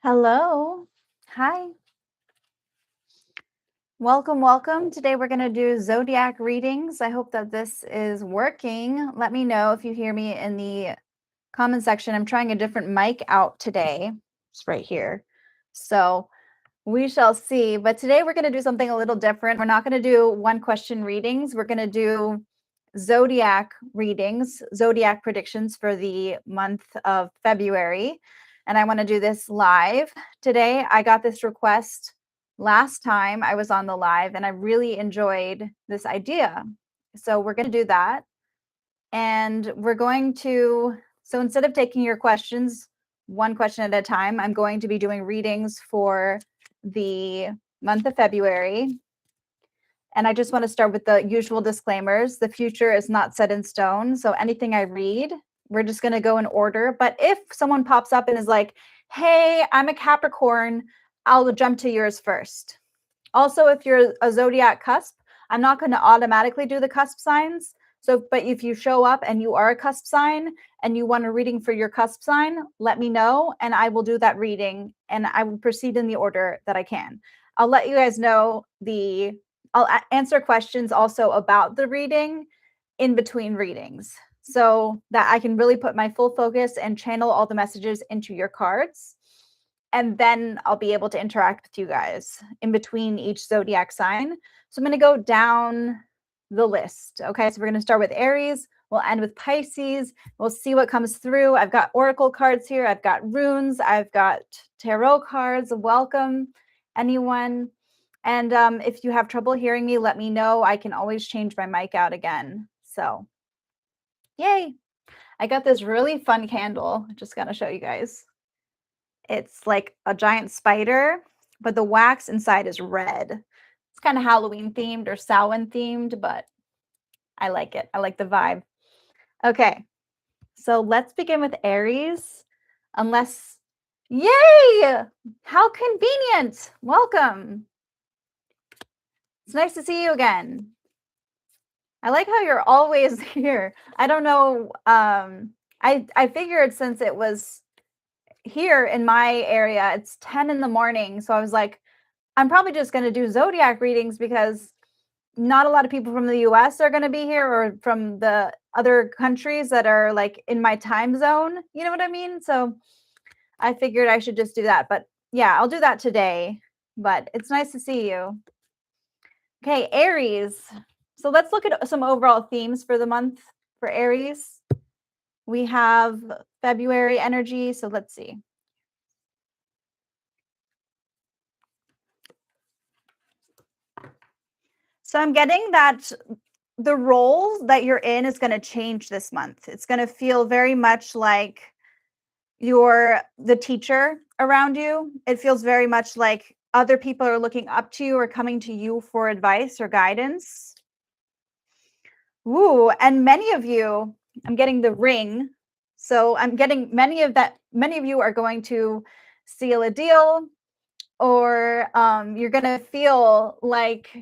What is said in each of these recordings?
Hello. Hi. Welcome, welcome. Today we're going to do zodiac readings. I hope that this is working. Let me know if you hear me in the comment section. I'm trying a different mic out today. It's right here. So we shall see. But today we're going to do something a little different. We're not going to do one question readings. We're going to do zodiac readings, zodiac predictions for the month of February. And I want to do this live today. I got this request last time I was on the live and I really enjoyed this idea. So we're going to do that. And we're going to, so instead of taking your questions one question at a time, I'm going to be doing readings for the month of February. And I just want to start with the usual disclaimers. The future is not set in stone. So anything I read, we're just going to go in order. But if someone pops up and is like, hey, I'm a Capricorn, I'll jump to yours first. Also, if you're a zodiac cusp, I'm not going to automatically do the cusp signs. So, but if you show up and you are a cusp sign and you want a reading for your cusp sign, let me know and I will do that reading and I will proceed in the order that I can. I'll let you guys know I'll answer questions also about the reading in between readings so that I can really put my full focus and channel all the messages into your cards. And then I'll be able to interact with you guys in between each zodiac sign. So I'm going to go down the list. Okay, so we're going to start with Aries. We'll end with Pisces. We'll see what comes through. I've got oracle cards here. I've got runes. I've got tarot cards. Welcome, anyone. And if you have trouble hearing me, let me know. I can always change my mic out again. So, yay. I got this really fun candle. I'm just going to show you guys. It's like a giant spider, but the wax inside is red. It's kind of Halloween themed or Samhain themed, but I like it. I like the vibe. Okay, so let's begin with Aries. Yay! How convenient. Welcome. It's nice to see you again. I like how you're always here. I don't know. I figured since it was here in my area, it's 10 in the morning. So I was like, I'm probably just going to do zodiac readings because not a lot of people from the US are going to be here or from the other countries that are like in my time zone. You know what I mean? So I figured I should just do that. But yeah, I'll do that today. But it's nice to see you. Okay, Aries. So let's look at some overall themes for the month for Aries. We have February energy. So let's see. So I'm getting that the role that you're in is going to change this month. It's going to feel very much like you're the teacher around you. It feels very much like other people are looking up to you or coming to you for advice or guidance. Ooh, and many of you, I'm getting the ring. So I'm getting many of you are going to seal a deal or you're going to feel like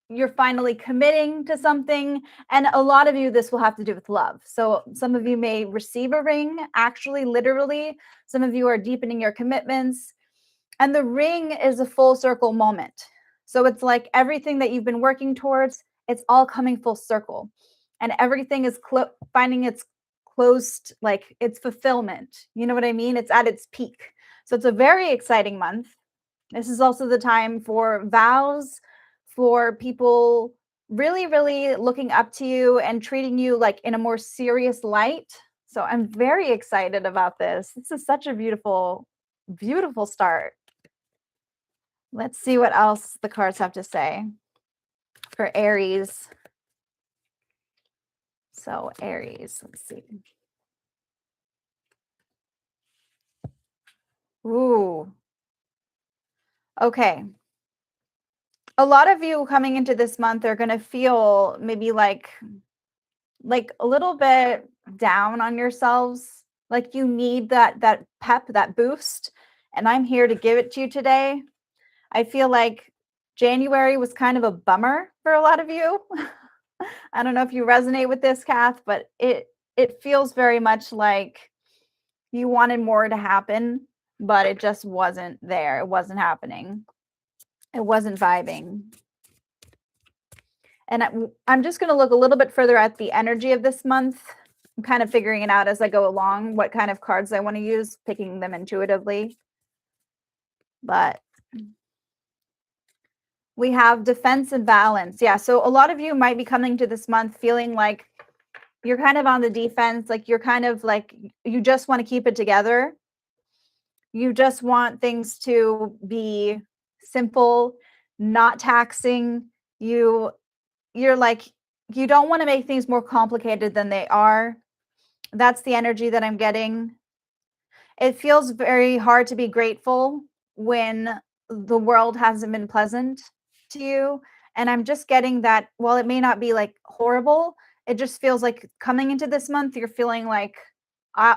you're finally committing to something. And a lot of you, this will have to do with love. So some of you may receive a ring, actually, literally. Some of you are deepening your commitments. And the ring is a full circle moment. So it's like everything that you've been working towards, it's all coming full circle. And everything is finding its closed, like its fulfillment. You know what I mean? It's at its peak. So it's a very exciting month. This is also the time for vows, for people really, really looking up to you and treating you like in a more serious light. So I'm very excited about this. This is such a beautiful, beautiful start. Let's see what else the cards have to say for Aries. So Aries, let's see. Ooh. Okay. A lot of you coming into this month are going to feel maybe like a little bit down on yourselves, like you need that pep, that boost, and I'm here to give it to you today. I feel like January was kind of a bummer for a lot of you. I don't know if you resonate with this, Kath, but it feels very much like you wanted more to happen, but it just wasn't there. It wasn't happening. It wasn't vibing. And I'm just going to look a little bit further at the energy of this month. I'm kind of figuring it out as I go along, what kind of cards I want to use, picking them intuitively. But we have defense and balance. Yeah, so a lot of you might be coming to this month feeling like you're kind of on the defense, like you're kind of like, you just want to keep it together. You just want things to be simple, not taxing. You're like, you don't want to make things more complicated than they are. That's the energy that I'm getting. It feels very hard to be grateful when the world hasn't been pleasant to you. And I'm just getting that while it may not be like horrible, it just feels like coming into this month, you're feeling like,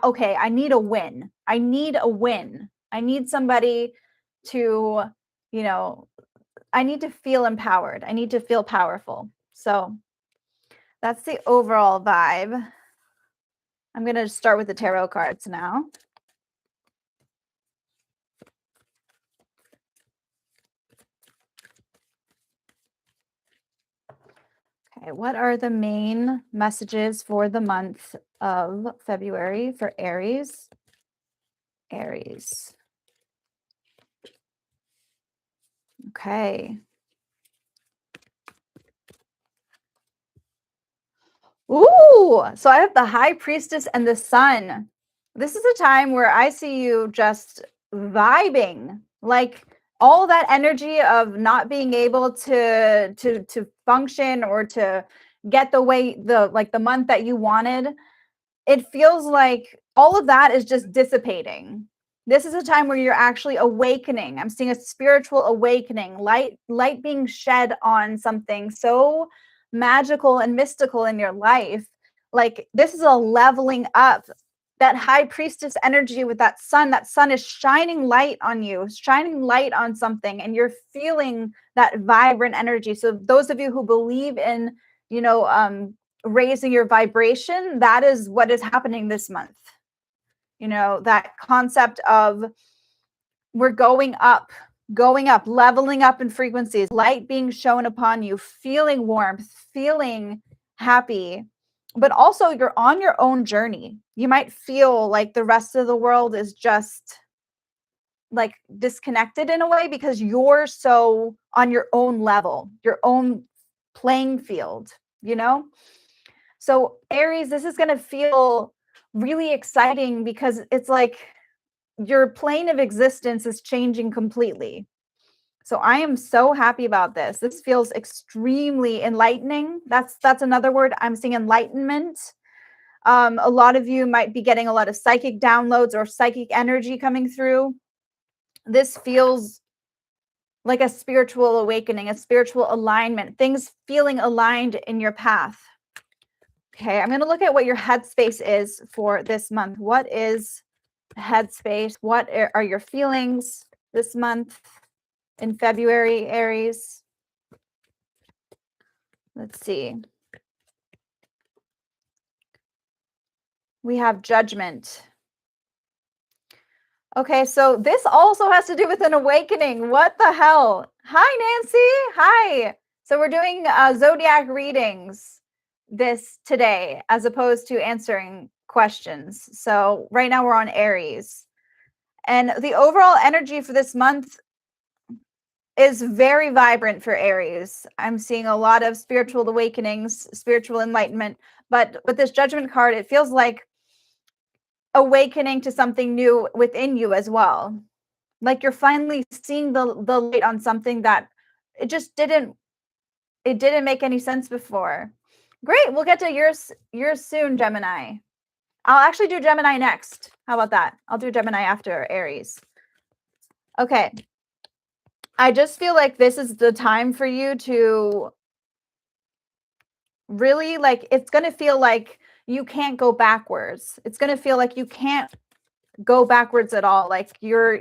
okay, I need a win. I need a win. I need somebody to, you know, I need to feel empowered. I need to feel powerful. So that's the overall vibe. I'm going to start with the tarot cards now. Okay, what are the main messages for the month of February for Aries? Aries. Okay. Ooh, so I have the High Priestess and the Sun. This is a time where I see you just vibing, like all that energy of not being able to function or to get the month that you wanted. It feels like all of that is just dissipating. This is a time where you're actually awakening. I'm seeing a spiritual awakening, light being shed on something so magical and mystical in your life. Like this is a leveling up. That high priestess energy with that sun is shining light on you, shining light on something, and you're feeling that vibrant energy. So those of you who believe in, raising your vibration, that is what is happening this month. That concept of we're going up, leveling up in frequencies, light being shown upon you, feeling warmth, feeling happy, but also you're on your own journey. You might feel like the rest of the world is just like disconnected in a way because you're so on your own level, your own playing field, So Aries, this is going to feel really exciting because it's like your plane of existence is changing completely. So I am so happy about this. This feels extremely enlightening. That's another word. I'm seeing enlightenment. A lot of you might be getting a lot of psychic downloads or psychic energy coming through. This feels like a spiritual awakening, a spiritual alignment, things feeling aligned in your path. Okay, I'm going to look at what your headspace is for this month. What is headspace? What are your feelings this month in February, Aries? Let's see. We have judgment. Okay, so this also has to do with an awakening. What the hell? Hi, Nancy. Hi. So we're doing zodiac readings today as opposed to answering questions. So right now we're on Aries. And the overall energy for this month is very vibrant for Aries. I'm seeing a lot of spiritual awakenings, spiritual enlightenment. But with this judgment card, it feels like awakening to something new within you as well. Like you're finally seeing the light on something that it didn't make any sense before. Great, we'll get to yours soon, Gemini. I'll actually do Gemini next. How about that? I'll do Gemini after Aries. Okay. I just feel like this is the time for you to really, like, it's going to feel like you can't go backwards. It's going to feel like you can't go backwards at all. Like you're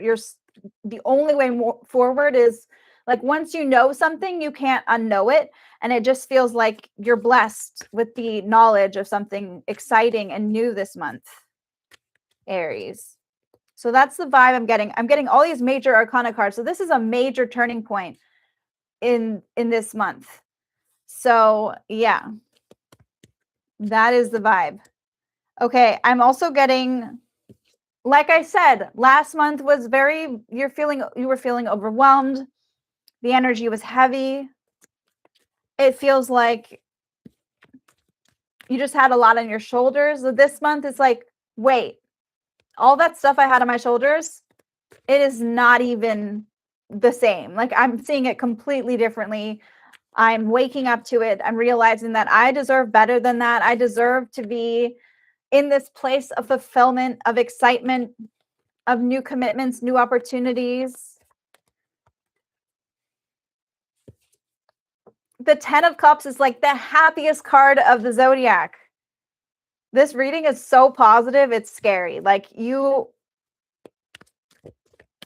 the only way forward is like once you know something, you can't unknow it. And it just feels like you're blessed with the knowledge of something exciting and new this month, Aries. So that's the vibe I'm getting. I'm getting all these major arcana cards. So this is a major turning point in this month. So yeah, that is the vibe. Okay, I'm also getting, like I said, last month was you were feeling overwhelmed. The energy was heavy. It feels like you just had a lot on your shoulders. This month it's like, wait, all that stuff I had on my shoulders, it is not even the same. Like I'm seeing it completely differently. I'm waking up to it. I'm realizing that I deserve better than that. I deserve to be in this place of fulfillment, of excitement, of new commitments, new opportunities. The 10 of Cups is like the happiest card of the Zodiac. This reading is so positive, it's scary. Like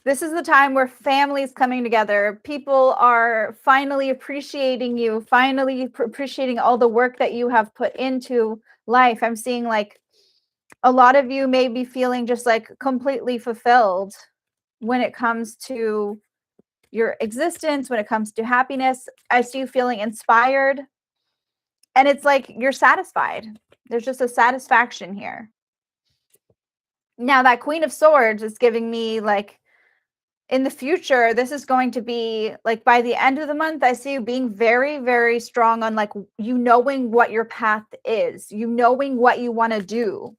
this is the time where families coming together. People are finally appreciating you, finally appreciating all the work that you have put into life. I'm seeing like a lot of you may be feeling just like completely fulfilled when it comes to your existence, when it comes to happiness. I see you feeling inspired, and it's like you're satisfied. There's just a satisfaction here. Now that Queen of Swords is giving me like, in the future, this is going to be like by the end of the month, I see you being very, very strong on like you knowing what your path is, you knowing what you want to do.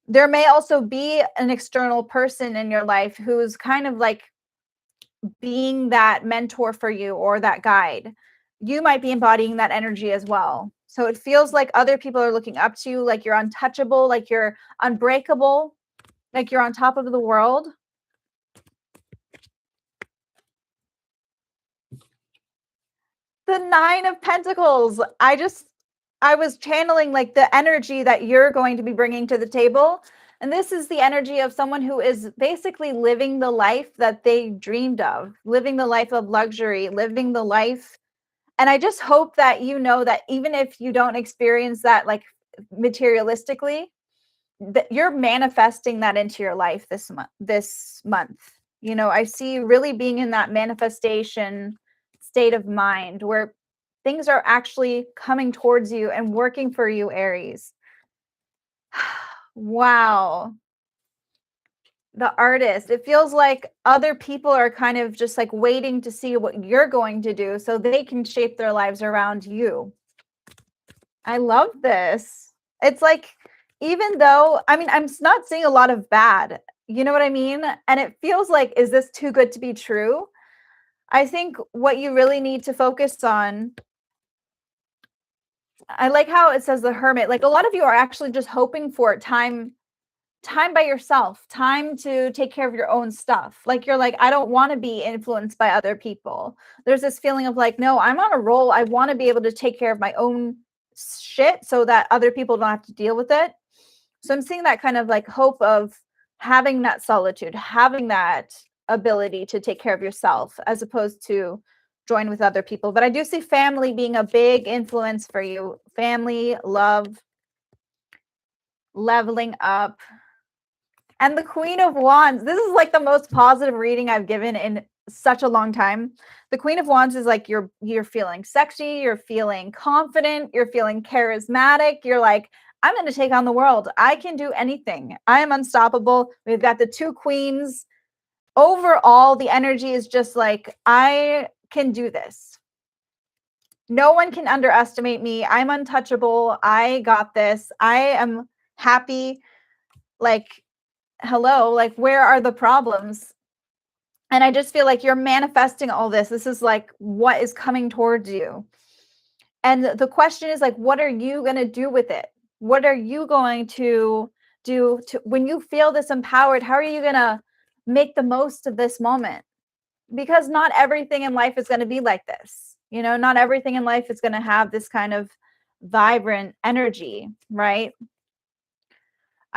There may also be an external person in your life who's kind of like being that mentor for you or that guide. You might be embodying that energy as well. So it feels like other people are looking up to you, like you're untouchable, like you're unbreakable, like you're on top of the world. The 9 of Pentacles. I was channeling like the energy that you're going to be bringing to the table. And this is the energy of someone who is basically living the life that they dreamed of, living the life of luxury, living the life. And I just hope that you know that even if you don't experience that like materialistically, that you're manifesting that into your life this month. You know, I see you really being in that manifestation state of mind where things are actually coming towards you and working for you, Aries. Wow. The Artist. It feels like other people are kind of just like waiting to see what you're going to do so they can shape their lives around you. I love this. It's like, even though, I mean, I'm not seeing a lot of bad, you know what I mean? And it feels like, is this too good to be true? I think what you really need to focus on, I like how it says the Hermit. Like a lot of you are actually just hoping for time by yourself, time to take care of your own stuff. Like you're like, I don't want to be influenced by other people. There's this feeling of like, no, I'm on a roll. I want to be able to take care of my own shit so that other people don't have to deal with it. So I'm seeing that kind of like hope of having that solitude, having that ability to take care of yourself as opposed to join with other people. But I do see family being a big influence for you. Family, love, leveling up. And the Queen of Wands. This is like the most positive reading I've given in such a long time. The Queen of Wands is like you're feeling sexy, you're feeling confident, you're feeling charismatic. You're like, I'm going to take on the world. I can do anything. I am unstoppable. We've got the 2 queens. Overall, the energy is just like, I can do this. No one can underestimate me. I'm untouchable. I got this. I am happy. Like, hello, like where are the problems? And I just feel like you're manifesting all this. This is like what is coming towards you. And the question is like, what are you going to do with it? What are you going to do to, when you feel this empowered? How are you going to make the most of this moment? Because not everything in life is going to be like this. You know, not everything in life is going to have this kind of vibrant energy, right?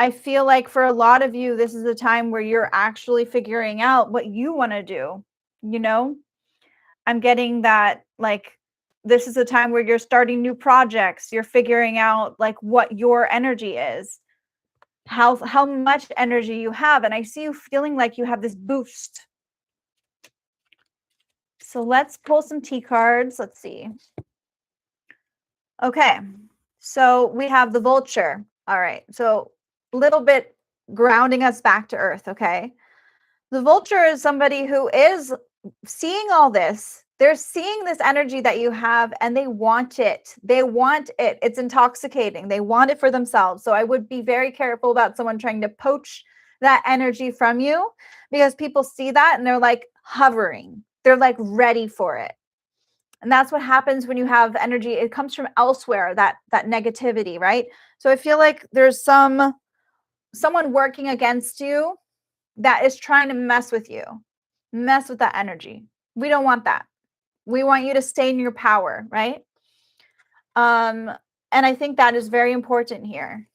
I feel like for a lot of you, this is a time where you're actually figuring out what you want to do. You know, I'm getting that like this is a time where you're starting new projects. You're figuring out like what your energy is. how much energy you have. And I see you feeling like you have this boost. So let's pull some T cards. Let's see. Okay. So we have the vulture. All right. So a little bit grounding us back to earth. Okay. The vulture is somebody who is seeing all this. They're seeing this energy that you have and they want it. They want it. It's intoxicating. They want it for themselves. So I would be very careful about someone trying to poach that energy from you, because people see that and they're like hovering. They're like ready for it. And that's what happens when you have energy. It comes from elsewhere, that negativity, right? So I feel like there's someone working against you that is trying to mess with you, mess with that energy. We don't want that. We want you to stay in your power, right? And I think that is very important here.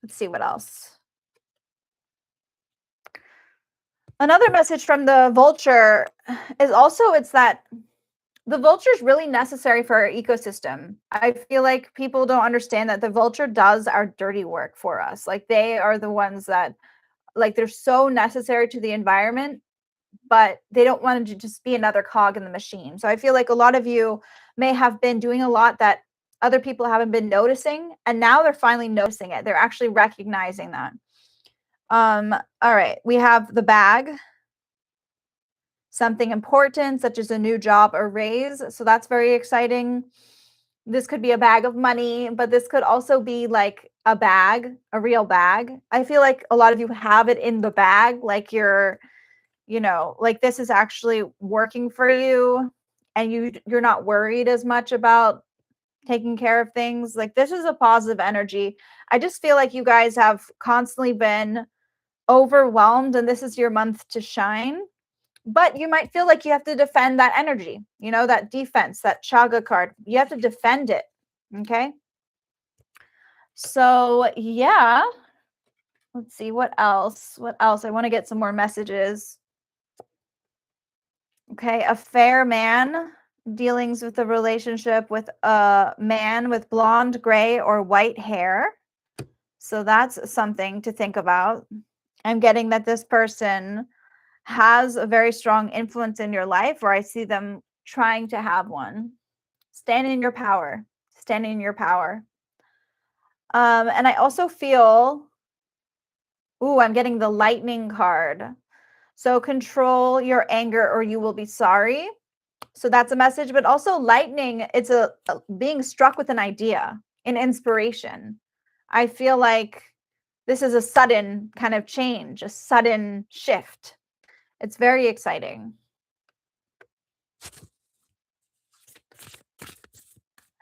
Let's see what else. Another message from the vulture is also, it's that the vulture is really necessary for our ecosystem. I feel like people don't understand that the vulture does our dirty work for us. Like they are the ones that, like, they're so necessary to the environment, but they don't want to just be another cog in the machine. So I feel like a lot of you may have been doing a lot that other people haven't been noticing, and now they're finally noticing it. They're actually recognizing that. All right, we have the bag. Something important, such as a new job or raise. So that's very exciting. This could be a bag of money, but this could also be like a bag, a real bag. I feel like a lot of you have it in the bag, like you're, you know, like this is actually working for you and you're not worried as much about taking care of things. Like this is a positive energy. I just feel like you guys have constantly been overwhelmed and this is your month to shine. But you might feel like you have to defend that energy, you know, that defense, that chaga card. You have to defend it. Okay. So, yeah. Let's see what else. What else? I want to get some more messages. Okay. A fair man, dealings with a relationship with a man with blonde, gray, or white hair. So that's something to think about. I'm getting that this person has a very strong influence in your life, or I see them trying to have one. Stand in your power. Stand in your power. And I also feel, I'm getting the lightning card. So control your anger or you will be sorry. So that's a message, but also lightning, it's a being struck with an idea, an inspiration. I feel like this is a sudden kind of change, a sudden shift. It's very exciting.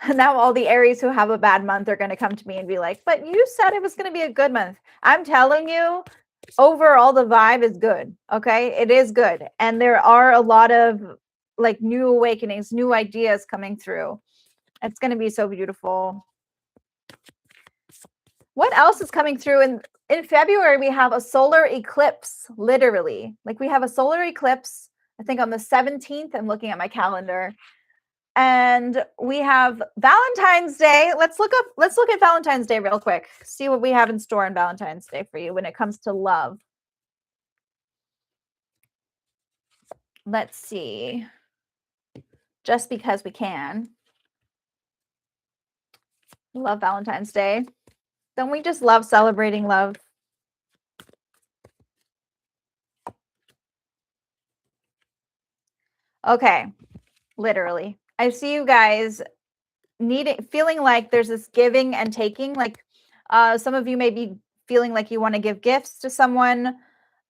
Now all the Aries who have a bad month are going to come to me and be like, but you said it was going to be a good month. I'm telling you, overall, the vibe is good. Okay. It is good. And there are a lot of like new awakenings, new ideas coming through. It's going to be so beautiful. What else is coming through? In February, we have a solar eclipse, literally. Like we have a solar eclipse, I think on the 17th. I'm looking at my calendar. And we have Valentine's Day. Let's look at Valentine's Day real quick. See what we have in store on Valentine's Day for you when it comes to love. Let's see. Just because we can. Love Valentine's Day. Don't we just love celebrating love? Okay. Literally. I see you guys feeling like there's this giving and taking. Like some of you may be feeling like you want to give gifts to someone,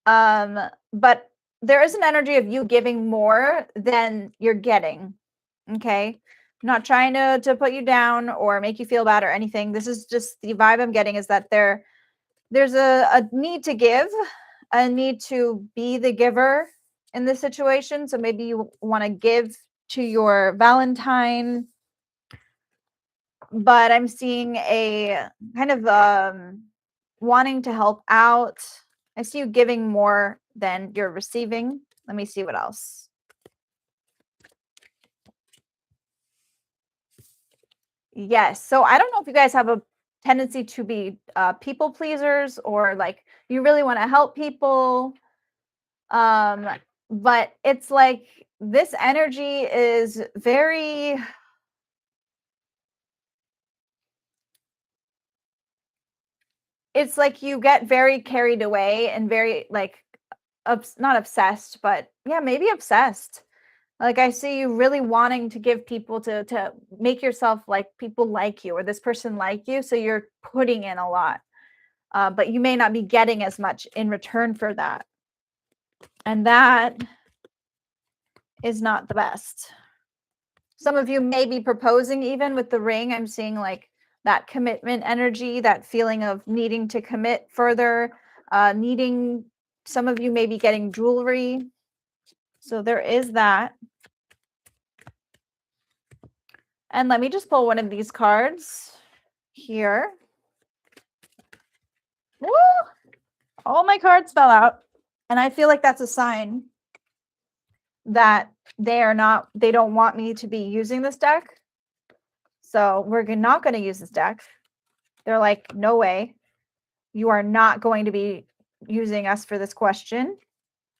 but there is an energy of you giving more than you're getting. Okay. I'm not trying to put you down or make you feel bad or anything. This is just the vibe I'm getting, is that there's a need to give, a need to be the giver in this situation. So maybe you want to give to your Valentine, but I'm seeing a kind of wanting to help out. I see you giving more than you're receiving. Let me see what else. Yes. So I don't know if you guys have tendency to be people pleasers, or like you really want to help people. But it's like this energy is very, it's like you get very carried away and very like not obsessed, but yeah, maybe obsessed. Like I see you really wanting to give people to make yourself like people like you, or this person like you, so you're putting in a lot. But you may not be getting as much in return for that. And that is not the best. Some of you may be proposing even with the ring. I'm seeing like that commitment energy, that feeling of needing to commit further, needing, some of you may be getting jewelry. So there is that. And let me just pull one of these cards here. Woo! All my cards fell out. And I feel like that's a sign that they don't want me to be using this deck. So we're not going to use this deck. They're like, no way. You are not going to be using us for this question.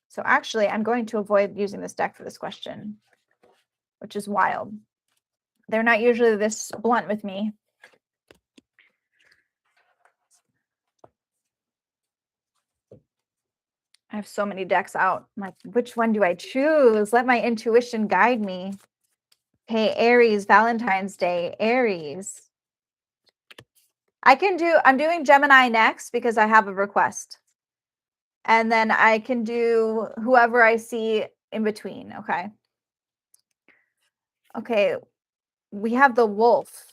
So actually, I'm going to avoid using this deck for this question, which is wild. They're not usually this blunt with me. I have so many decks out. I'm like, which one do I choose? Let my intuition guide me. Okay, Aries, Valentine's Day, Aries. I'm doing Gemini next because I have a request. And then I can do whoever I see in between, okay? Okay, we have the wolf.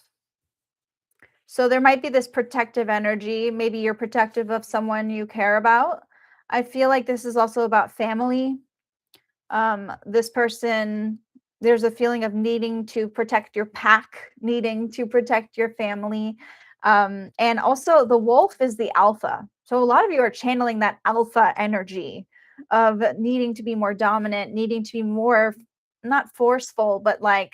So there might be this protective energy. Maybe you're protective of someone you care about. I feel like this is also about family. This person, there's a feeling of needing to protect your pack, needing to protect your family. And also the wolf is the alpha. So a lot of you are channeling that alpha energy of needing to be more dominant, needing to be more, not forceful, but like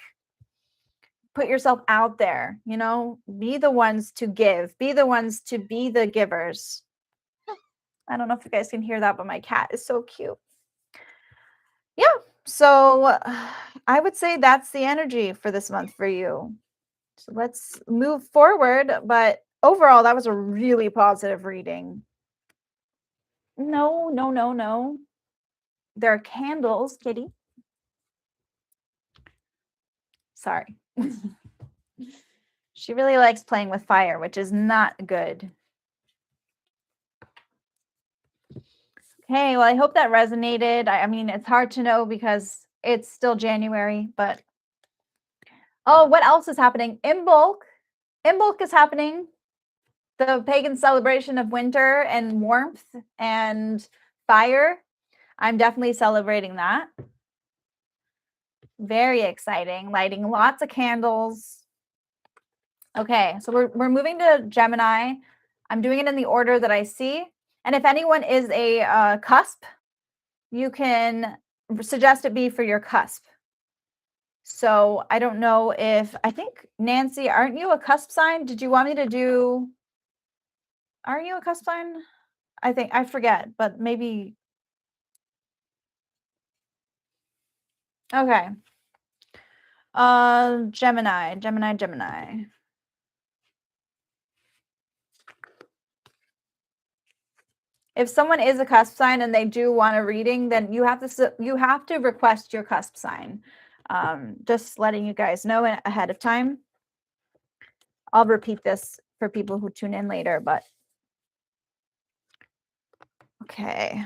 put yourself out there, you know, be the ones to give, be the ones to be the givers. I don't know if you guys can hear that, but my cat is so cute. Yeah. So I would say that's the energy for this month for you. So let's move forward. But overall, that was a really positive reading. No, no, no, no. There are candles, kitty. Sorry. She really likes playing with fire, which is not good. Okay, well, I hope that resonated. I mean, it's hard to know because it's still January, but oh, what else is happening? Imbolc. Imbolc is happening. The pagan celebration of winter and warmth and fire. I'm definitely celebrating that. Very exciting. Lighting lots of candles. Okay, so we're moving to Gemini. I'm doing it in the order that I see. And if anyone is a cusp, you can suggest it be for your cusp. So I don't know if, I think, Nancy, aren't you a cusp sign? Did you want me to do, are you a cusp sign? I think, I forget, but maybe. Okay. Gemini. If someone is a cusp sign and they do want a reading, then you have to request your cusp sign. Just letting you guys know ahead of time. I'll repeat this for people who tune in later, but okay.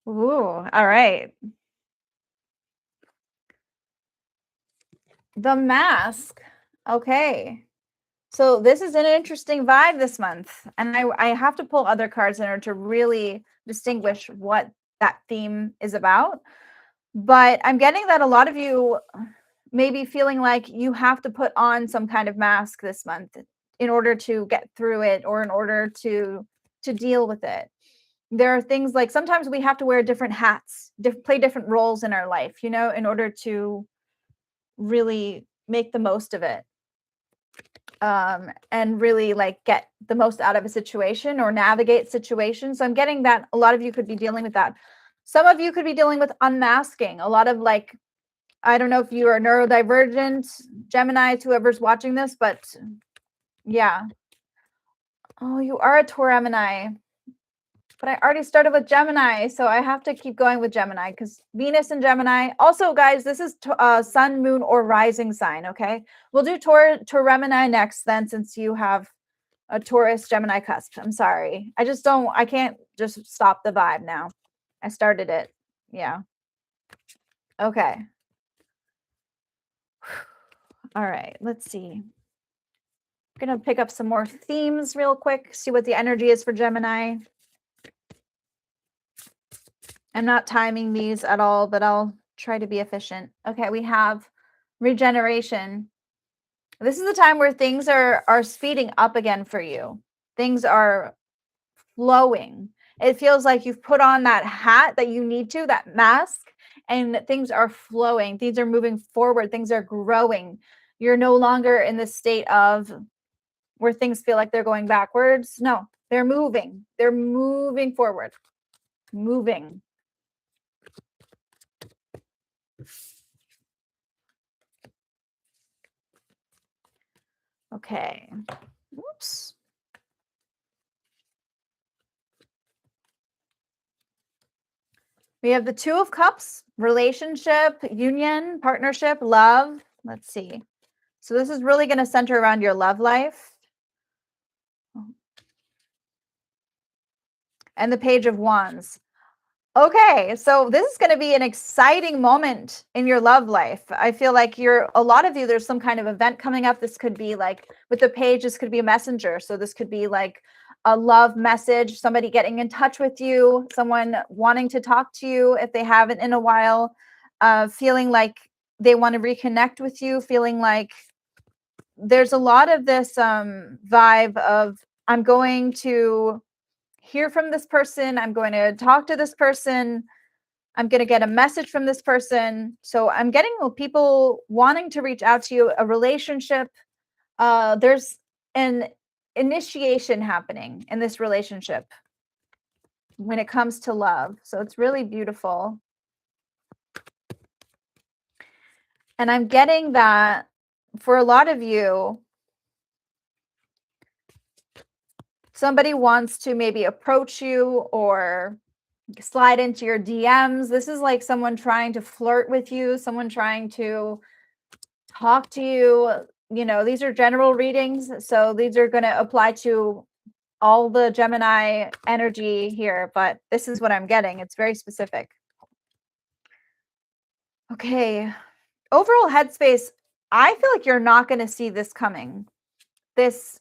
Ooh, all right. The Mask. Okay. So this is an interesting vibe this month. And I have to pull other cards in order to really distinguish what that theme is about. But I'm getting that a lot of you may be feeling like you have to put on some kind of mask this month in order to get through it, or in order to deal with it. There are things like sometimes we have to wear different hats, play different roles in our life, you know, in order to really make the most of it. and really like get the most out of a situation or navigate situations. So I'm getting that a lot of you could be dealing with that. Some of you could be dealing with unmasking. A lot of like, I don't know if you are neurodivergent, Gemini, whoever's watching this, but yeah. Oh, you are a Tauremini. But I already started with Gemini, so I have to keep going with Gemini because Venus and Gemini. Also, guys, this is sun, moon, or rising sign, okay? We'll do Tauremini next then, since you have a Taurus, Gemini cusp. I'm sorry. I can't just stop the vibe now. I started it. Yeah. Okay. All right, let's see. I'm going to pick up some more themes real quick, see what the energy is for Gemini. I'm not timing these at all, but I'll try to be efficient. Okay, we have regeneration. This is the time where things are speeding up again for you. Things are flowing. It feels like you've put on that hat that you need to, that mask, and things are flowing. Things are moving forward. Things are growing. You're no longer in the state of where things feel like they're going backwards. No, they're moving. They're moving forward. Moving. Okay. Oops. We have the Two of Cups, relationship, union, partnership, love. Let's see. So this is really going to center around your love life. And the Page of Wands. Okay, so this is going to be an exciting moment in your love life. I feel like a lot of you, there's some kind of event coming up. This could be like with the page, this could be a messenger. So this could be like a love message, somebody getting in touch with you, someone wanting to talk to you if they haven't in a while, feeling like they want to reconnect with you, feeling like there's a lot of this vibe of I'm going to hear from this person. I'm going to talk to this person. I'm going to get a message from this person. So I'm getting people wanting to reach out to you, a relationship. There's an initiation happening in this relationship when it comes to love. So it's really beautiful. And I'm getting that for a lot of you, somebody wants to maybe approach you or slide into your DMs. This is like someone trying to flirt with you, someone trying to talk to you. You know, these are general readings, so these are going to apply to all the Gemini energy here, but this is what I'm getting. It's very specific. Okay. Overall headspace, I feel like you're not going to see this coming.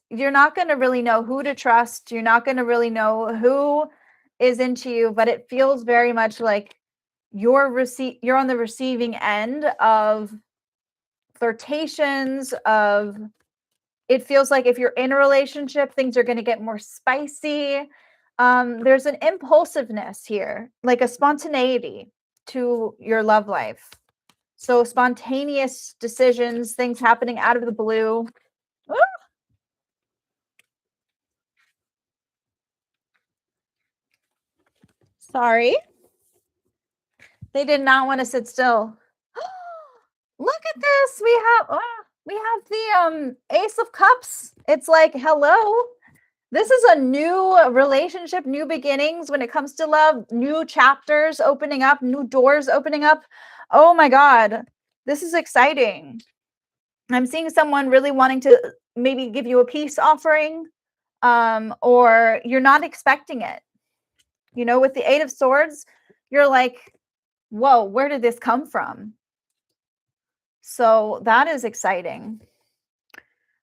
You're not going to really know who to trust. You're not going to really know who is into you, but it feels very much like you're on the receiving end of flirtations, of it feels like if you're in a relationship, things are going to get more spicy. There's an impulsiveness here, like a spontaneity to your love life. So spontaneous decisions, things happening out of the blue. Ooh. Sorry. They did not want to sit still. Look at this. We have the Ace of Cups. It's like, hello. This is a new relationship, new beginnings when it comes to love, new chapters opening up, new doors opening up. Oh my God. This is exciting. I'm seeing someone really wanting to maybe give you a peace offering, or you're not expecting it. You know, with the Eight of Swords, you're like, whoa, where did this come from? So that is exciting.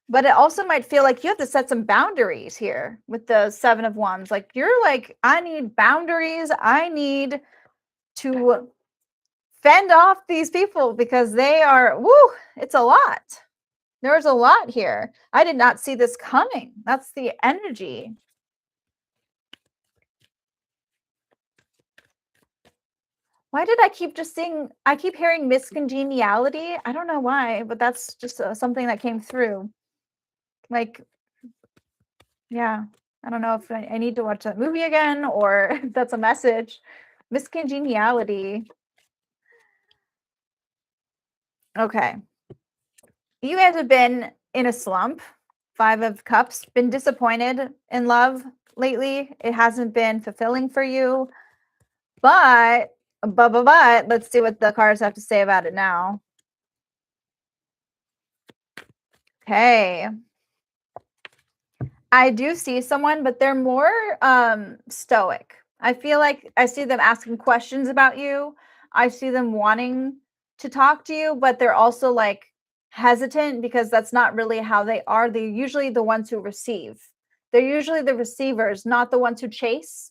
But it also might feel like you have to set some boundaries here with the Seven of Wands. Like you're like, I need boundaries. I need to fend off these people because they are, woo, it's a lot. There's a lot here. I did not see this coming. That's the energy. Why did I keep I keep hearing miscongeniality? I don't know why, but that's just something that came through. Like, yeah, I don't know if I need to watch that movie again or if that's a message. Miscongeniality. Okay. You guys have been in a slump. 5 of Cups. Been disappointed in love lately. It hasn't been fulfilling for you. But let's see what the cards have to say about it now. Okay. I do see someone, but they're more stoic. I feel like I see them asking questions about you. I see them wanting to talk to you, but they're also like hesitant because that's not really how they are. They're usually the ones who receive. They're usually the receivers, not the ones who chase.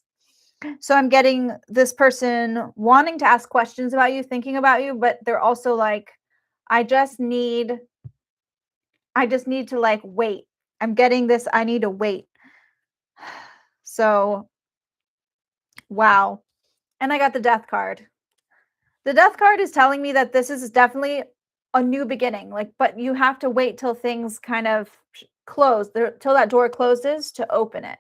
So I'm getting this person wanting to ask questions about you, thinking about you, but they're also like, I just need to like wait. I'm getting this, I need to wait. So, wow. And I got the death card. The death card is telling me that this is definitely a new beginning. Like, but you have to wait till things kind of close, till that door closes to open it.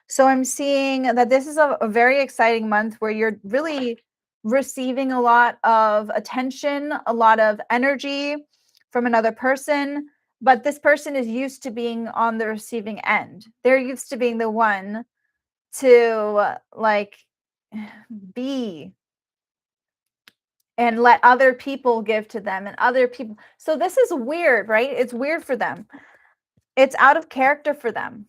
So I'm seeing that this is a very exciting month where you're really receiving a lot of attention, a lot of energy from another person. But this person is used to being on the receiving end. They're used to being the one to like be and let other people give to them and other people. So this is weird, right? It's weird for them. It's out of character for them.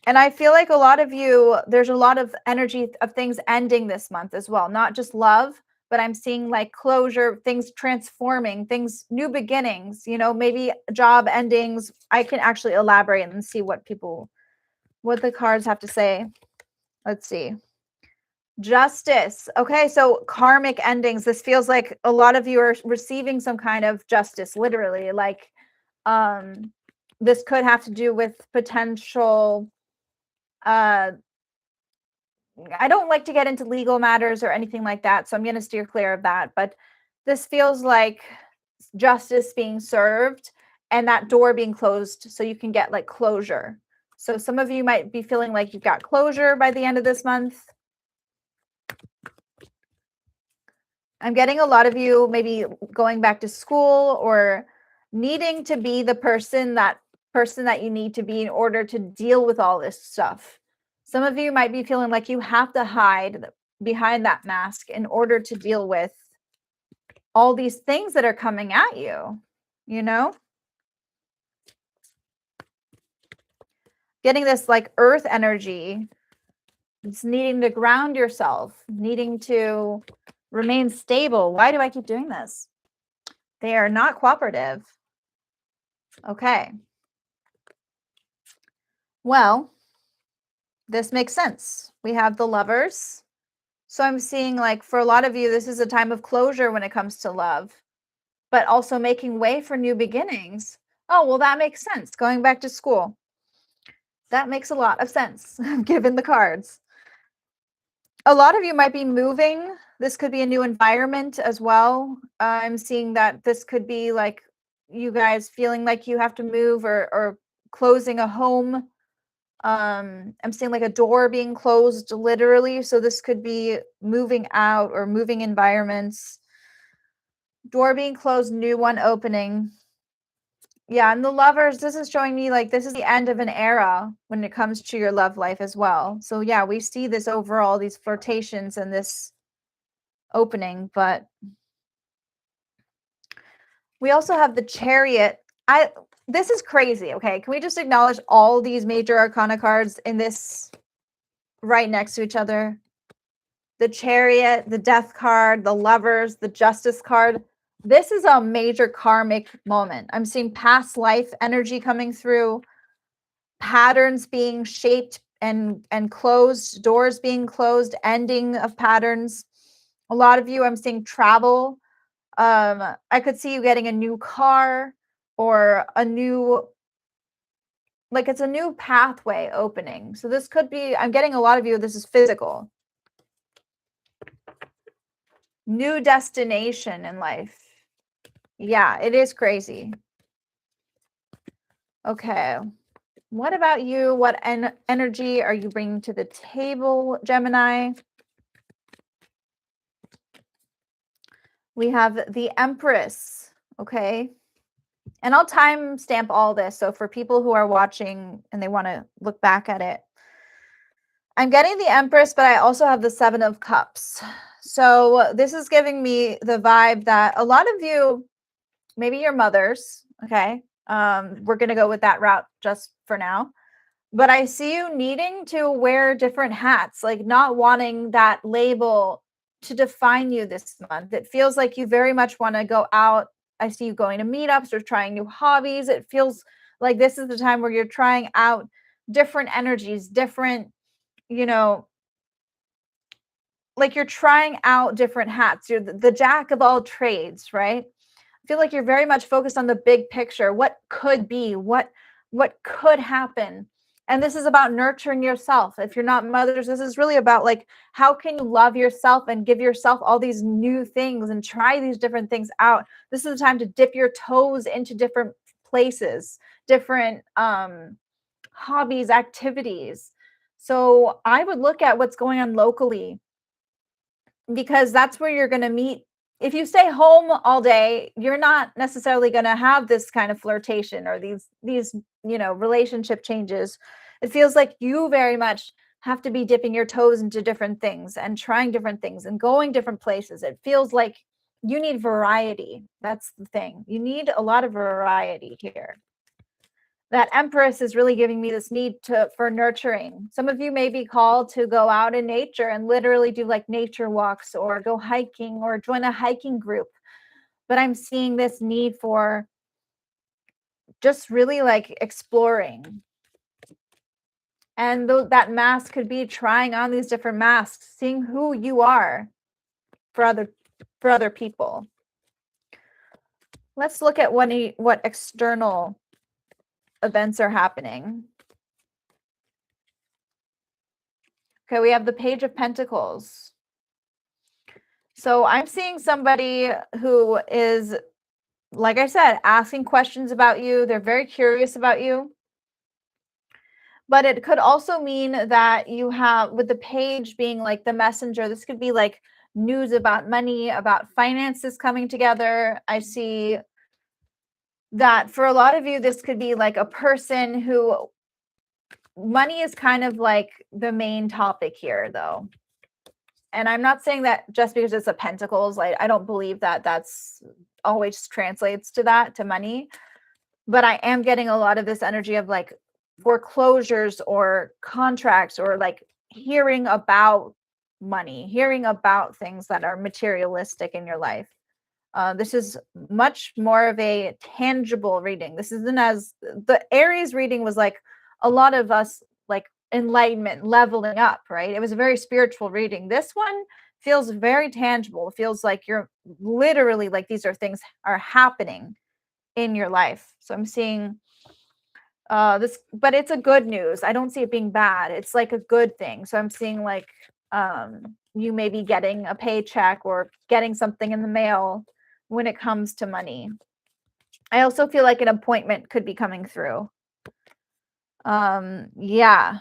And I feel like a lot of you, there's a lot of energy of things ending this month as well, not just love, but I'm seeing like closure, things transforming, things, new beginnings, you know, maybe job endings. I can actually elaborate and see what the cards have to say. Let's see. Justice. Okay, so karmic endings. This feels like a lot of you are receiving some kind of justice, literally. Like, this could have to do with potential. I don't like to get into legal matters or anything like that, so I'm going to steer clear of that. But this feels like justice being served and that door being closed so you can get like closure. So some of you might be feeling like you've got closure by the end of this month. I'm getting a lot of you maybe going back to school or needing to be the person that you need to be in order to deal with all this stuff. Some of you might be feeling like you have to hide behind that mask in order to deal with all these things that are coming at you, you know? Getting this like earth energy. It's needing to ground yourself, needing to remain stable. Why do I keep doing this? They are not cooperative. Okay. Well, this makes sense. We have the Lovers. So I'm seeing like for a lot of you, this is a time of closure when it comes to love, but also making way for new beginnings. Oh, well, that makes sense. Going back to school. That makes a lot of sense given the cards. A lot of you might be moving. This could be a new environment as well. I'm seeing that this could be like you guys feeling like you have to move or closing a home. I'm seeing like a door being closed literally. So this could be moving out or moving environments. Door being closed, new one opening. Yeah, and the Lovers, this is showing me like this is the end of an era when it comes to your love life as well. So yeah, we see this overall, these flirtations and this opening, but we also have the Chariot. This is crazy, okay? Can we just acknowledge all these major arcana cards in this right next to each other? The Chariot, the Death card, the Lovers, the Justice card. This is a major karmic moment. I'm seeing past life energy coming through, patterns being shaped and closed, doors being closed, ending of patterns. A lot of you, I'm seeing travel. I could see you getting a new car or a new, like it's a new pathway opening. So this could be, I'm getting a lot of you, this is physical. New destination in life. Yeah, it is crazy. Okay. What about you? What energy are you bringing to the table, Gemini? We have the Empress. Okay. And I'll timestamp all this. So for people who are watching and they want to look back at it, I'm getting the Empress, but I also have the Seven of Cups. So this is giving me the vibe that a lot of you, maybe your mothers, okay, we're going to go with that route just for now. But I see you needing to wear different hats, like not wanting that label to define you this month. It feels like you very much want to go out. I see you going to meetups or trying new hobbies. It feels like this is the time where you're trying out different energies, different, you know, like you're trying out different hats. You're the jack of all trades, right? I feel like you're very much focused on the big picture. What could be? What could happen? And this is about nurturing yourself. If you're not mothers, this is really about like how can you love yourself and give yourself all these new things and try these different things out. This is the time to dip your toes into different places, different hobbies, activities. So I would look at what's going on locally, because that's where you're going to meet. If you stay home all day, you're not necessarily going to have this kind of flirtation or these relationship changes. It feels like you very much have to be dipping your toes into different things and trying different things and going different places. It feels like you need variety. That's the thing. You need a lot of variety here. That Empress is really giving me this need for nurturing. Some of you may be called to go out in nature and literally do like nature walks or go hiking or join a hiking group. But I'm seeing this need for just really like exploring. And that mask could be trying on these different masks, seeing who you are for other people. Let's look at what external events are happening. Okay, we have the Page of Pentacles. So I'm seeing somebody who is, like I said, asking questions about you. They're very curious about you. But it could also mean that you have, with the page being like the messenger, this could be like news about money, about finances coming together. I see that for a lot of you, this could be like a person who, money is kind of like the main topic here, though. And I'm not saying that just because it's a pentacles, like I don't believe that that's always translates to that, to money. But I am getting a lot of this energy of like foreclosures or contracts, or like hearing about money, hearing about things that are materialistic in your life. This is much more of a tangible reading. This isn't as the Aries reading was like a lot of us like enlightenment, leveling up, right? It was a very spiritual reading. This one feels very tangible. It feels like you're literally like these are things are happening in your life. So I'm seeing this, but it's a good news. I don't see it being bad. It's like a good thing. So I'm seeing like you may be getting a paycheck or getting something in the mail when it comes to money. I also feel like an appointment could be coming through. Yeah.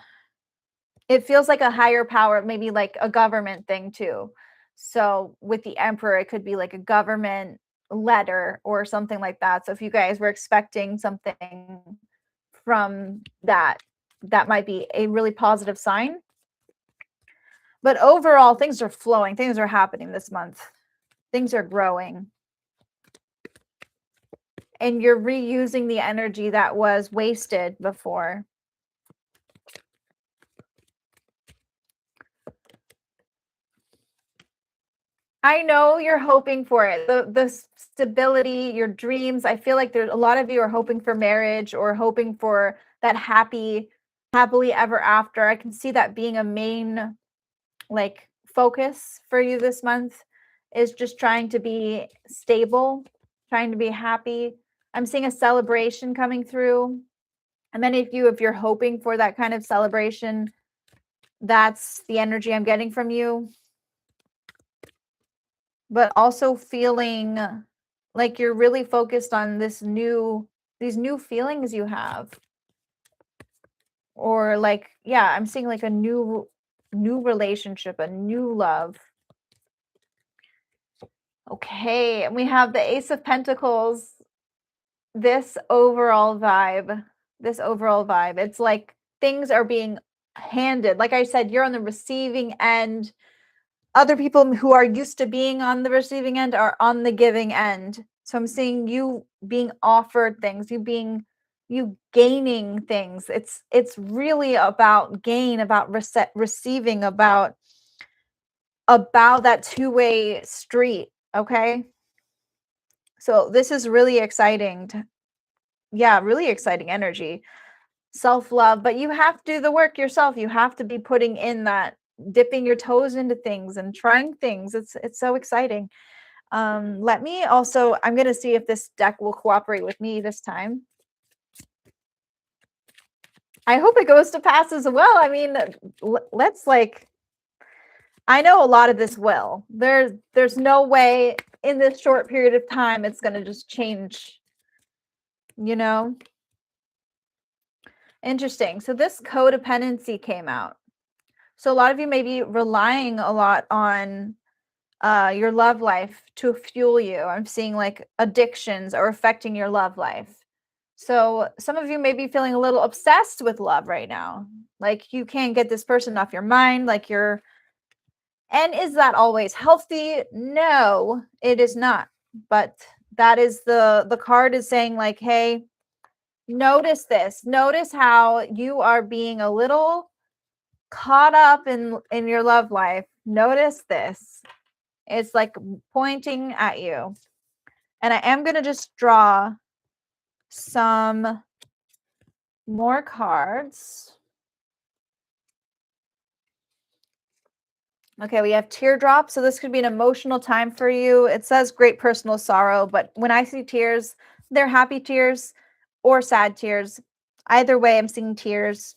It feels like a higher power, maybe like a government thing too. So with the Emperor, it could be like a government letter or something like that. So if you guys were expecting something from that, that might be a really positive sign. But overall, things are flowing. Things are happening this month. Things are growing. And you're reusing the energy that was wasted before. I know you're hoping for it. The stability, your dreams. I feel like there's a lot of you are hoping for marriage or hoping for that happily ever after. I can see that being a main like focus for you this month, is just trying to be stable, trying to be happy. I'm seeing a celebration coming through. And many of you, if you're hoping for that kind of celebration, that's the energy I'm getting from you. But also feeling like you're really focused on this new these new feelings you have. Or like, yeah, I'm seeing like a new relationship, a new love. Okay, and we have the Ace of Pentacles. This overall vibe, it's like things are being handed. Like I said, you're on the receiving end. Other people who are used to being on the receiving end are on the giving end. So I'm seeing you being offered things, you gaining things. It's really about gain, about receiving, about that two-way street, okay? So this is really exciting. Yeah, really exciting energy. Self-love, but you have to do the work yourself. You have to be putting in that, dipping your toes into things and trying things. It's so exciting. Let me also, I'm going to see if this deck will cooperate with me this time. I hope it goes to pass as well. I mean, let's like, I know a lot of this will. There's no way in this short period of time it's going to just change, you know? Interesting. So this codependency came out. So a lot of you may be relying a lot on your love life to fuel you. I'm seeing like addictions are affecting your love life. So some of you may be feeling a little obsessed with love right now. Like you can't get this person off your mind. And is that always healthy? No, it is not. But that is the card is saying like, hey, notice this. Notice how you are being a little caught up in your love life. Notice this. It's like pointing at you. And I am going to just draw some more cards. Okay, we have teardrops. So this could be an emotional time for you. It says great personal sorrow, but when I see tears, they're happy tears or sad tears. Either way, I'm seeing tears.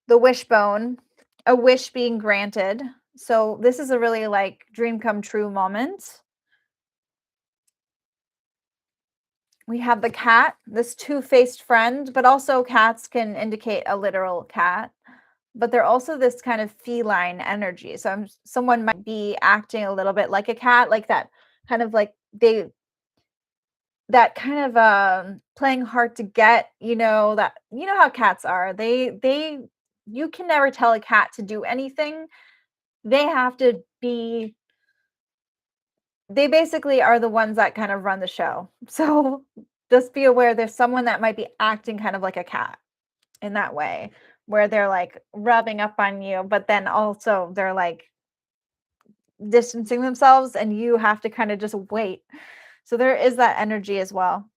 The wishbone, a wish being granted. So this is a really like dream come true moment. We have the cat, this two-faced friend, but also cats can indicate a literal cat. But they're also this kind of feline energy. So someone might be acting a little bit like a cat, like that kind of like that kind of playing hard to get, that how cats are. You can never tell a cat to do anything. They have to be they basically are the ones that kind of run the show. So just be aware there's someone that might be acting kind of like a cat in that way, where they're like rubbing up on you, but then also they're like distancing themselves and you have to kind of just wait. So there is that energy as well.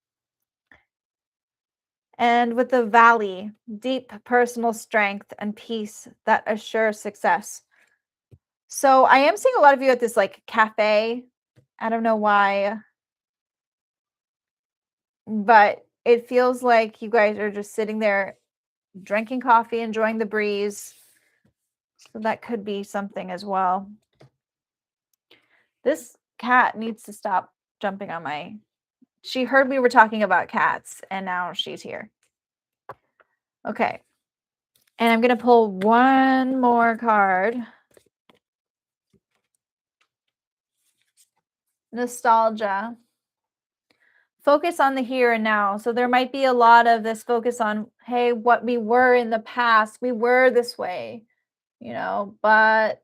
And with the valley, deep personal strength and peace that assures success. So I am seeing a lot of you at this like cafe. I don't know why, but it feels like you guys are just sitting there drinking coffee, enjoying the breeze. So that could be something as well. This cat needs to stop jumping on my... She heard we were talking about cats, and now she's here. Okay. And I'm going to pull one more card. Nostalgia. Focus on the here and now. So there might be a lot of this focus on, hey, what we were in the past. We were this way, but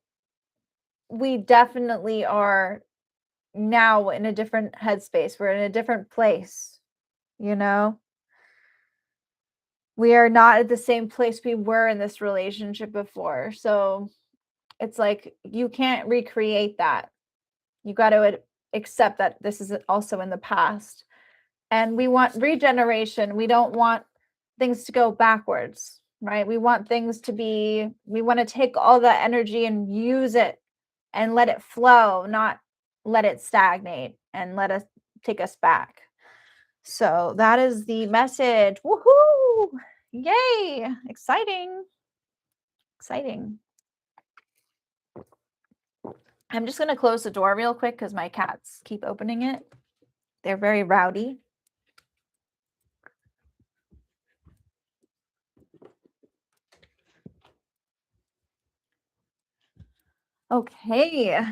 we definitely are now in a different headspace. We're in a different place, We are not at the same place we were in this relationship before. So it's like you can't recreate that. You got to accept that this is also in the past. And we want regeneration. We don't want things to go backwards, right? We want things to be, we want to take all that energy and use it and let it flow, not let it stagnate and let us take us back. So that is the message. Woohoo! Yay! Exciting. Exciting. I'm just going to close the door real quick because my cats keep opening it. They're very rowdy. Okay,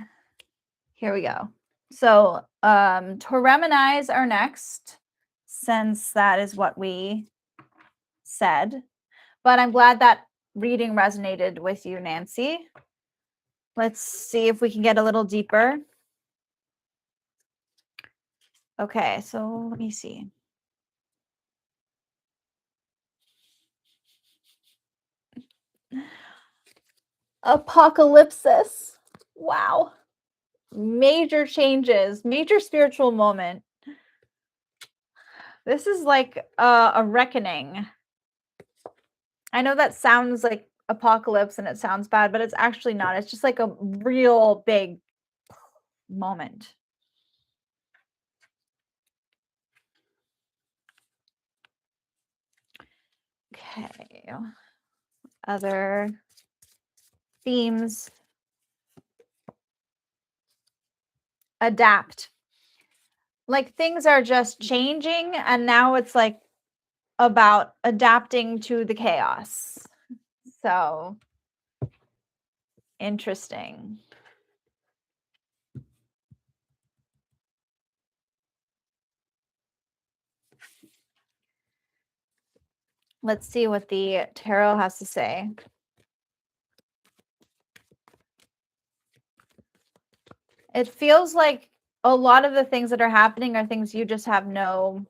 here we go. So, TAUREMINIS are next, since that is what we said. But I'm glad that reading resonated with you, Nancy. Let's see if we can get a little deeper. Okay, so let me see. Apocalypsis. Wow. Major changes, major spiritual moment. This is like a reckoning. I know that sounds like apocalypse and it sounds bad, but it's actually not. It's just like a real big moment. Okay. Other themes. Adapt. Like things are just changing, and now it's like about adapting to the chaos. So interesting. Let's see what the tarot has to say. It feels like a lot of the things that are happening are things you just have no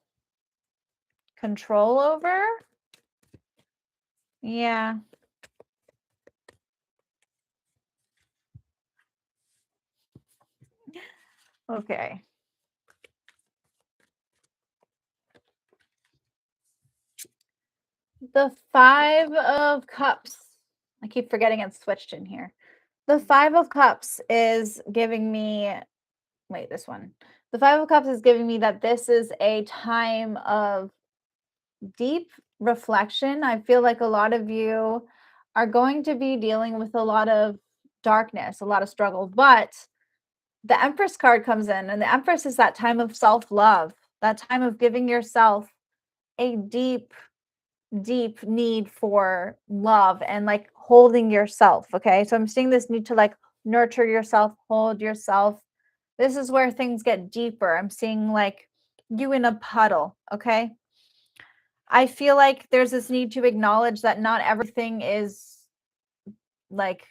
control over. Yeah. Okay. The 5 of Cups. I keep forgetting it's switched in here. The 5 of Cups is giving me, wait, this one. The 5 of Cups is giving me that this is a time of deep reflection. I feel like a lot of you are going to be dealing with a lot of darkness, a lot of struggle, but the Empress card comes in, and the Empress is that time of self-love, that time of giving yourself a deep need for love and like holding yourself. Okay, so I'm seeing this need to like nurture yourself, hold yourself. This is where things get deeper. I'm seeing like you in a puddle. Okay, I feel like there's this need to acknowledge that not everything is like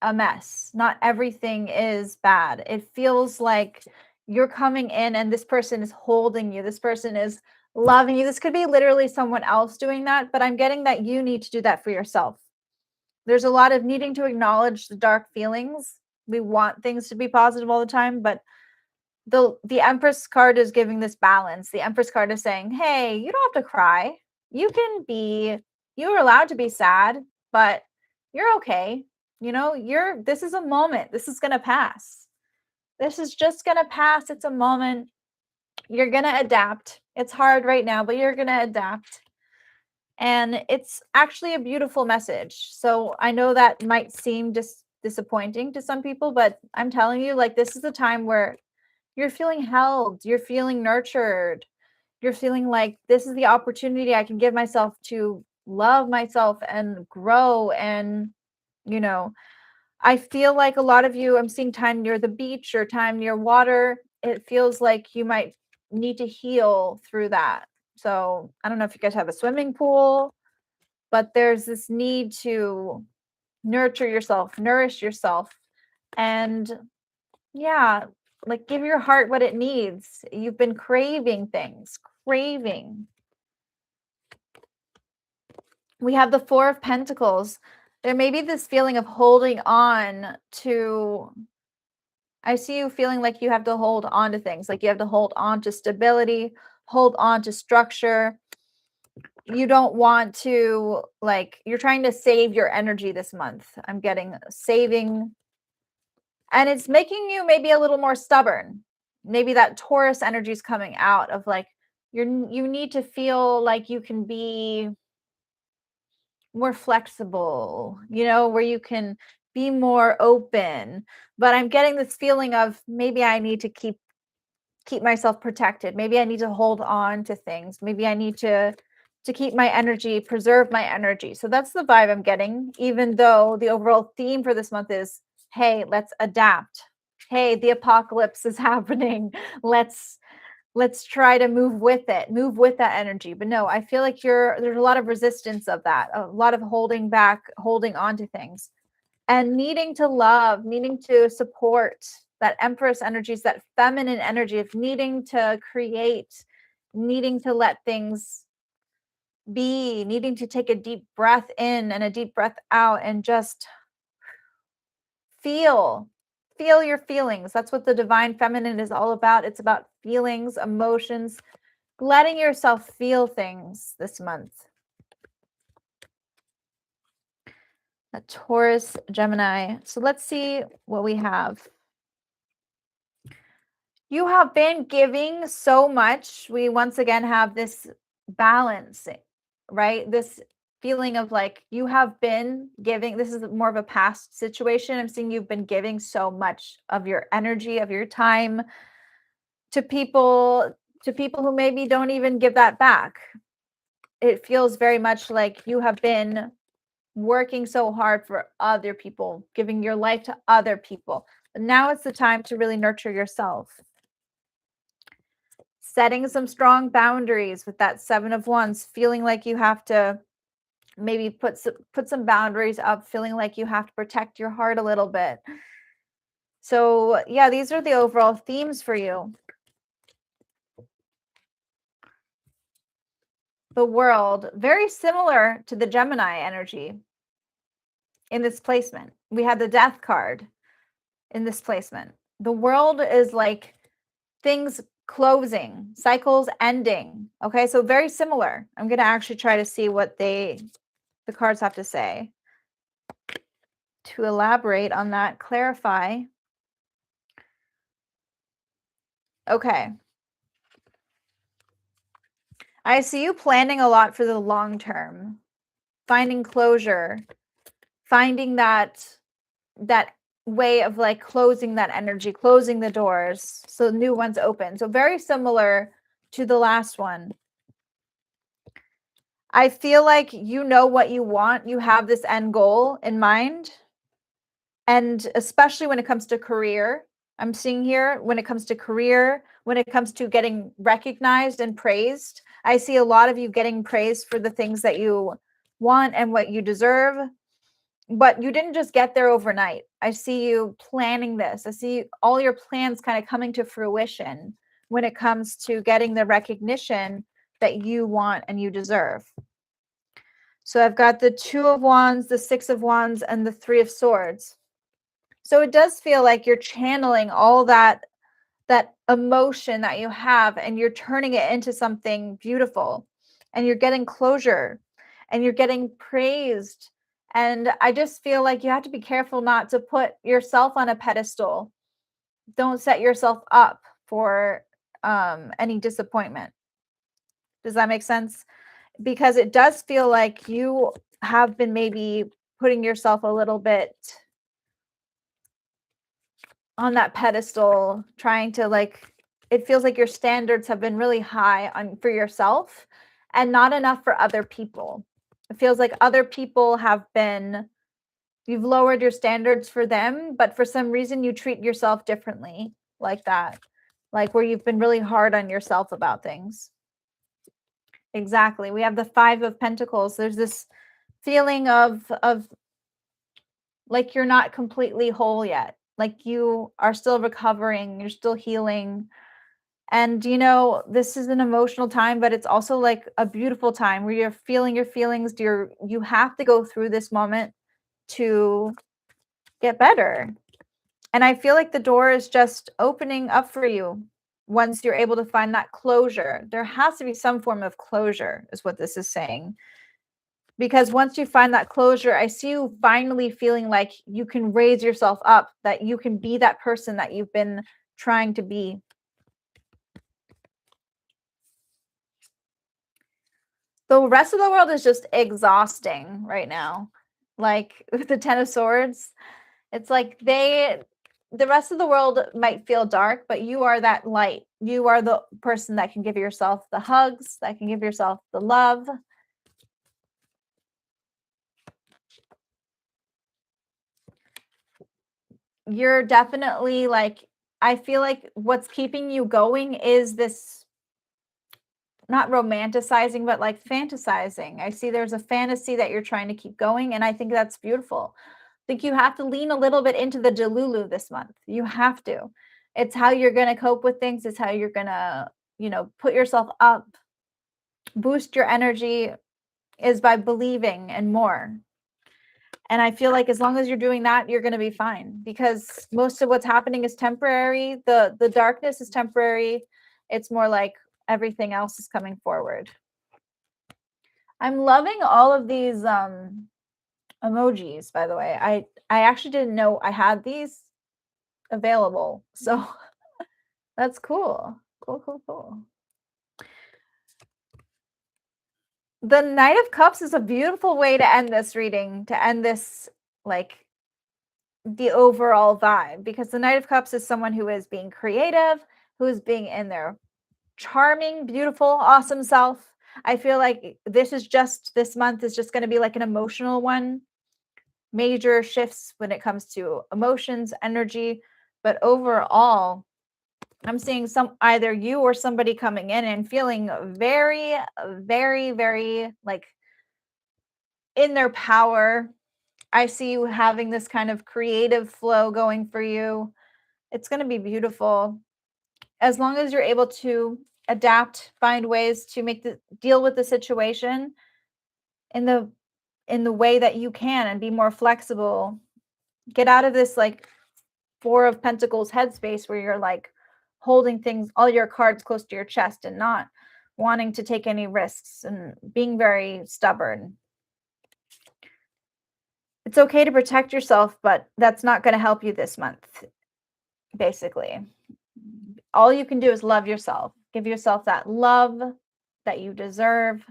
a mess. Not everything is bad. It feels like you're coming in and this person is holding you. This person is loving you. This could be literally someone else doing that, but I'm getting that you need to do that for yourself. There's a lot of needing to acknowledge the dark feelings. We want things to be positive all the time, but the Empress card is giving this balance. The Empress card is saying, "Hey, you don't have to cry. You're allowed to be sad, but you're okay. You know, this is a moment. This is going to pass. This is just going to pass. It's a moment. You're going to adapt. It's hard right now, but you're going to adapt." And it's actually a beautiful message. So I know that might seem disappointing to some people, but I'm telling you, like, this is a time where you're feeling held, you're feeling nurtured, you're feeling like this is the opportunity I can give myself to love myself and grow. And, you know, I feel like a lot of you, I'm seeing time near the beach or time near water. It feels like you might need to heal through that. So I don't know if you guys have a swimming pool, but there's this need to nurture yourself, nourish yourself, and yeah, like give your heart what it needs. You've been craving things, craving. We have the 4 of Pentacles. There may be this feeling of holding on to, I see you feeling like you have to hold on to things, like you have to hold on to stability, hold on to structure. You don't want to, like, you're trying to save your energy this month. I'm getting saving, and it's making you maybe a little more stubborn. Maybe that Taurus energy is coming out of like you need to feel like you can be more flexible, you know, where you can be more open. But I'm getting this feeling of maybe I need to keep myself protected. Maybe I need to hold on to things. Maybe I need to keep my energy, preserve my energy. So that's the vibe I'm getting, even though the overall theme for this month is hey, let's adapt. Hey, the apocalypse is happening. Let's try to move with it, move with that energy. But no, I feel like there's a lot of resistance of that, a lot of holding back, holding on to things, and needing to love, needing to support. That Empress energy is that feminine energy of needing to create, needing to let things be, needing to take a deep breath in and a deep breath out and just feel your feelings. That's what the divine feminine is all about. It's about feelings, emotions, letting yourself feel things this month. A Taurus, Gemini. So let's see what we have. You have been giving so much. We once again have this balance, right? This feeling of like you have been giving. This is more of a past situation. I'm seeing you've been giving so much of your energy, of your time to people who maybe don't even give that back. It feels very much like you have been working so hard for other people, giving your life to other people. But now it's the time to really nurture yourself. Setting some strong boundaries with that 7 of Wands, feeling like you have to maybe put some boundaries up, feeling like you have to protect your heart a little bit. So yeah, these are the overall themes for you. The World, very similar to the Gemini energy in this placement. We had the Death card in this placement. The World is like things closing, cycles ending. Okay, so very similar. I'm going to actually try to see what the cards have to say to elaborate on that, clarify. Okay. I see you planning a lot for the long term, finding closure, finding that way of like closing that energy, closing the doors so new ones open. So very similar to the last one. I feel like you know what you want. You have this end goal in mind. And especially when it comes to career, I'm seeing here when it comes to career, when it comes to getting recognized and praised, I see a lot of you getting praised for the things that you want and what you deserve. But you didn't just get there overnight. I see you planning this. I see all your plans kind of coming to fruition when it comes to getting the recognition that you want and you deserve. So I've got the 2 of Wands, the 6 of Wands, and the 3 of Swords. So it does feel like you're channeling all that emotion that you have and you're turning it into something beautiful, and you're getting closure and you're getting praised. And I just feel like you have to be careful not to put yourself on a pedestal. Don't set yourself up for any disappointment. Does that make sense? Because it does feel like you have been maybe putting yourself a little bit on that pedestal, trying to like, it feels like your standards have been really high for yourself and not enough for other people. It feels like other people you've lowered your standards for them, but for some reason you treat yourself differently, like that, like where you've been really hard on yourself about things. Exactly. We have the 5 of Pentacles. There's this feeling of like you're not completely whole yet. Like you are still recovering, you're still healing. And this is an emotional time, but it's also like a beautiful time where you're feeling your feelings. You have to go through this moment to get better. And I feel like the door is just opening up for you once you're able to find that closure. There has to be some form of closure, is what this is saying. Because once you find that closure, I see you finally feeling like you can raise yourself up, that you can be that person that you've been trying to be. The rest of the world is just exhausting right now. Like with the 10 of Swords, it's like the rest of the world might feel dark, but you are that light. You are the person that can give yourself the hugs, that can give yourself the love. you're definitely like, I feel like what's keeping you going is this, not romanticizing, but like fantasizing. I see there's a fantasy that you're trying to keep going, and I think that's beautiful. I think you have to lean a little bit into the Delulu this month. You have to. It's how you're going to cope with things. It's how you're going to, put yourself up, boost your energy, is by believing and more. And I feel like as long as you're doing that, you're going to be fine, because most of what's happening is temporary. The darkness is temporary. It's more like everything else is coming forward. I'm loving all of these emojis, by the way. I actually didn't know I had these available. So that's cool. Cool. The Knight of Cups is a beautiful way to end this reading, to end this, like, the overall vibe, because the Knight of Cups is someone who is being creative, who is being in their charming, beautiful, awesome self. I feel like this month is just going to be like an emotional one. Major shifts when it comes to emotions, energy, but overall, I'm seeing either you or somebody coming in and feeling very, very, very like in their power. I see you having this kind of creative flow going for you. It's going to be beautiful. As long as you're able to adapt, find ways to deal with the situation in the way that you can, and be more flexible. Get out of this like Four of Pentacles headspace where you're like holding things, all your cards close to your chest, and not wanting to take any risks and being very stubborn. It's okay to protect yourself, but that's not going to help you this month, basically. All you can do is love yourself. Give yourself that love that you deserve.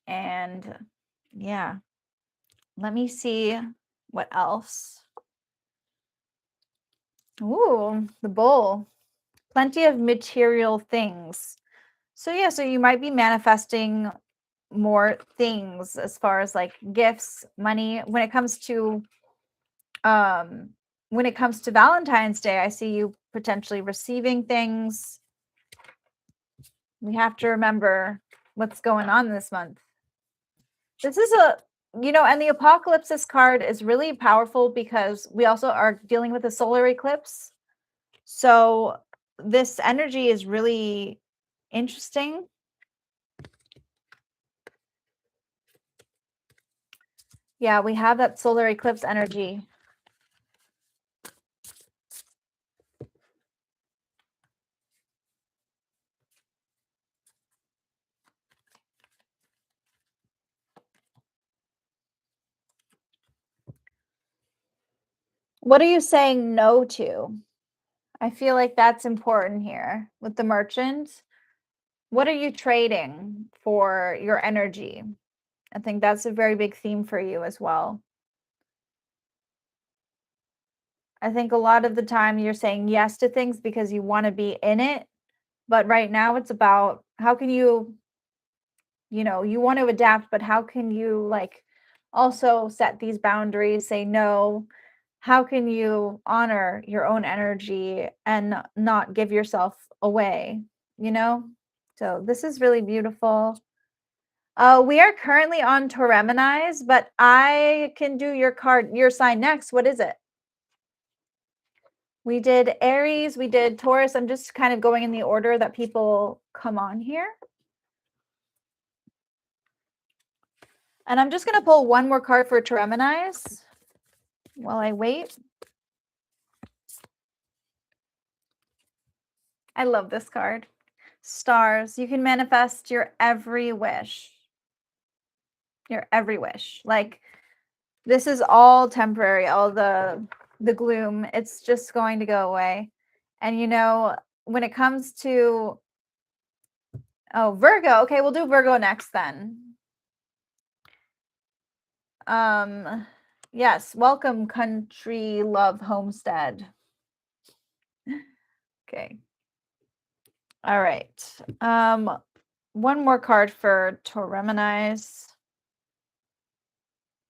And yeah, let me see what else. Ooh, the Bull. Plenty of material things. So yeah, so you might be manifesting more things as far as like gifts, money. When it comes to Valentine's Day, I see you potentially receiving things. We have to remember what's going on this month. This is and the Apocalypsis card is really powerful because we also are dealing with a solar eclipse. So this energy is really interesting. Yeah, we have that solar eclipse energy. What are you saying no to? I feel like that's important here with the Merchant. What are you trading for your energy? I think that's a very big theme for you as well. I think a lot of the time you're saying yes to things because you want to be in it. But right now it's about how can you want to adapt, but how can you like also set these boundaries, say no? How can you honor your own energy and not give yourself away, So this is really beautiful. We are currently on TAUREMINIS, but I can do your sign next. What is it? We did Aries, we did Taurus. I'm just kind of going in the order that people come on here. And I'm just going to pull one more card for TAUREMINIS while I wait. I love this card. Stars. You can manifest your every wish. Your every wish. Like, this is all temporary, all the gloom. It's just going to go away. And when it comes to Virgo, okay, we'll do Virgo next then. Yes, welcome country love homestead. Okay. All right. One more card for TAUREMINIS.